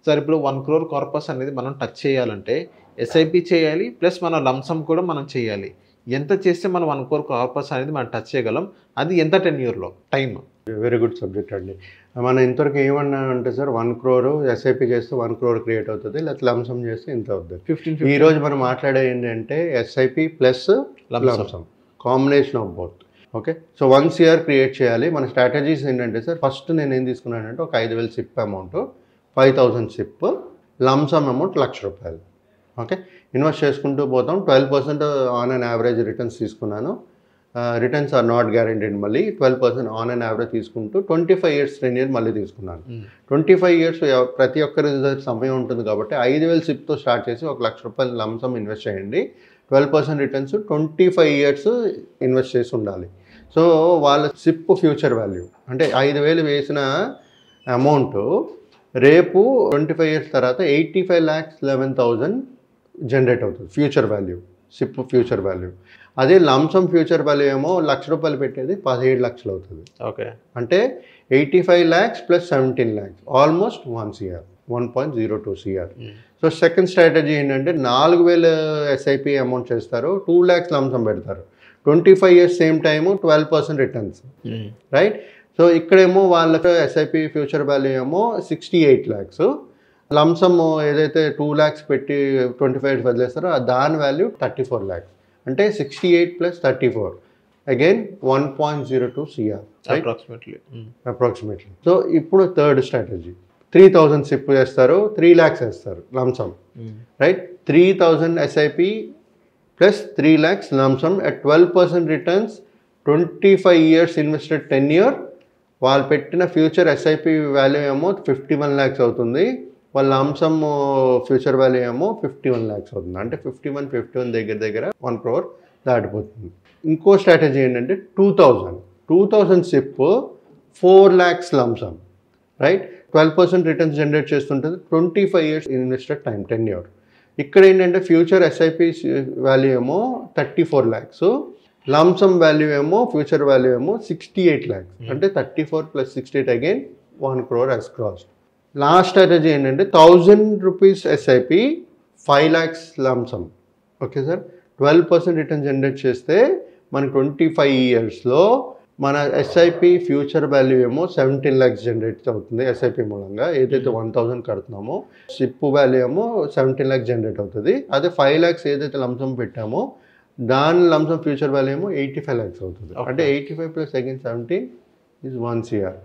Sir ఇప్పుడు 1 crore corpus అనేది మనం టచ్ చేయాలంటే ఎస్ఐపి చేయాలి ప్లస్ మన లంసమ్ కూడా మనం చేయాలి. ఎంత చేస్తే మనం 1 crore కార్పస్ అనేది మనం టచ్ చేయగలం? అది ఎంత టెన్యూర్‌లో టైమ్? వెరీ గుడ్ సబ్జెక్ట్ అండి. మనం ఇంతవరకు ఏమన్నామంటే సార్ 1 crore ఎస్ఐపి చేస్తే 1 crore క్రియేట్ అవుతుంది, లేకపోతే లంసమ్ చేస్తే ఇంత అవుతుంది. 15 ఈరోజు మనం మాట్లాడేది ఏంటంటే SIP plus lump sum combination of both. Okay, so 1 CR create చేయాలి. మన స్ట్రాటజీస్ ఏంటంటే సార్, ఫస్ట్ నేను ఏం తీసుకున్నానంటే ఒక 5,000 SIP amount, 5,000 SIP, lumpsum amount ₹1,00,000. Okay, invest చేసుకుంటూ పోతాం. 12% ఆన్ అండ్ యావరేజ్ రిటర్న్స్ తీసుకున్నాను. Returns are not guaranteed. మళ్ళీ 12% ఆన్ అండ్ యావరేజ్ తీసుకుంటూ 25 years టెన్యూర్ మళ్ళీ తీసుకున్నాను. 25 years ప్రతి ఒక్కరి సమయం ఉంటుంది కాబట్టి 5,000 సిప్తో స్టార్ట్ చేసి ₹1,00,000 లంసమ్ ఇన్వెస్ట్ చేయండి. 12% రిటర్న్స్ 25 years ఇన్వెస్ట్ చేసి ఉండాలి. సో వాళ్ళ సిప్ ఫ్యూచర్ వాల్యూ అంటే 5,000 వేసిన అమౌంట్ రేపు 25 years తర్వాత 85,11,000 జనరేట్ అవుతుంది future value, SIP future value. అదే లంసమ్ ఫ్యూచర్ వాల్యూ ఏమో ₹1,00,000 పెట్టేది 17 లక్షలు అవుతుంది. ఓకే, అంటే 85 lakhs plus 17 lakhs almost 1 CR, 1.02 CR. So second strategy ఏంటంటే 4,000 ఎస్ఐపి అమౌంట్ చేస్తారు, 2 lakhs లంసమ్ పెడతారు. 25 years same time 12% returns, right? So ఇక్కడేమో వాళ్ళకి ఎస్ఐపి ఫ్యూచర్ వాల్యూ ఏమో 68 lakhs, లంసమ్ ఏదైతే 2 lakhs పెట్టి 25 years వదిలేస్తారో దాని వాల్యూ 34 lakhs. అంటే 68 plus 34 again 1.02 CR, approximately. So ఇప్పుడు థర్డ్ స్ట్రాటజీ 3,000 సిప్ చేస్తారు, 3 lakhs వేస్తారు lump sum, right? 3,000 SIP plus 3 lakhs lump sum at 12% returns, 25 years invested tenure. వాళ్ళు పెట్టిన ఫ్యూచర్ ఎస్ఐపి వాల్యూ ఏమో 51 lakhs అవుతుంది, వాళ్ళ లంసమ్ ఫ్యూచర్ వాల్యూ ఏమో 51 lakhs అవుతుంది. అంటే 51 దగ్గర 1 crore దాటిపోతుంది. ఇంకో స్ట్రాటజీ ఏంటంటే 2,000 SIP 4 lakhs lump sum, right? 12% returns generate చేస్తుంటుంది, 25 years ఇన్వెస్టెడ్ టైం టెన్యూర్. ఇక్కడ ఏంటంటే ఫ్యూచర్ ఎస్ఐపి వాల్యూ ఏమో 34 lakhs, లంసమ్ వాల్యూ ఏమో ఫ్యూచర్ వాల్యూ ఏమో 68 lakhs. అంటే 34 plus 68 again 1 crore has crossed. Last strategy ఏంటంటే 1,000 rupees SIP 5 lakhs lump sum. Okay sir, 12% return generate చేస్తే మన 25 yearsలో మన ఎస్ఐపి ఫ్యూచర్ వాల్యూ ఏమో 17 lakhs జనరేట్ అవుతుంది. ఎస్ఐపి మూలంగా ఏదైతే 1,000 కడుతున్నామో సిప్ వాల్యూ ఏమో 17 lakhs జనరేట్ అవుతుంది. అదే 5 lakhs ఏదైతే లంసమ్ పెట్టామో దాని లంసమ్ ఫ్యూచర్ వాల్యూ ఏమో 85 lakhs అవుతుంది. అంటే 85 plus again 17 is 1 CR.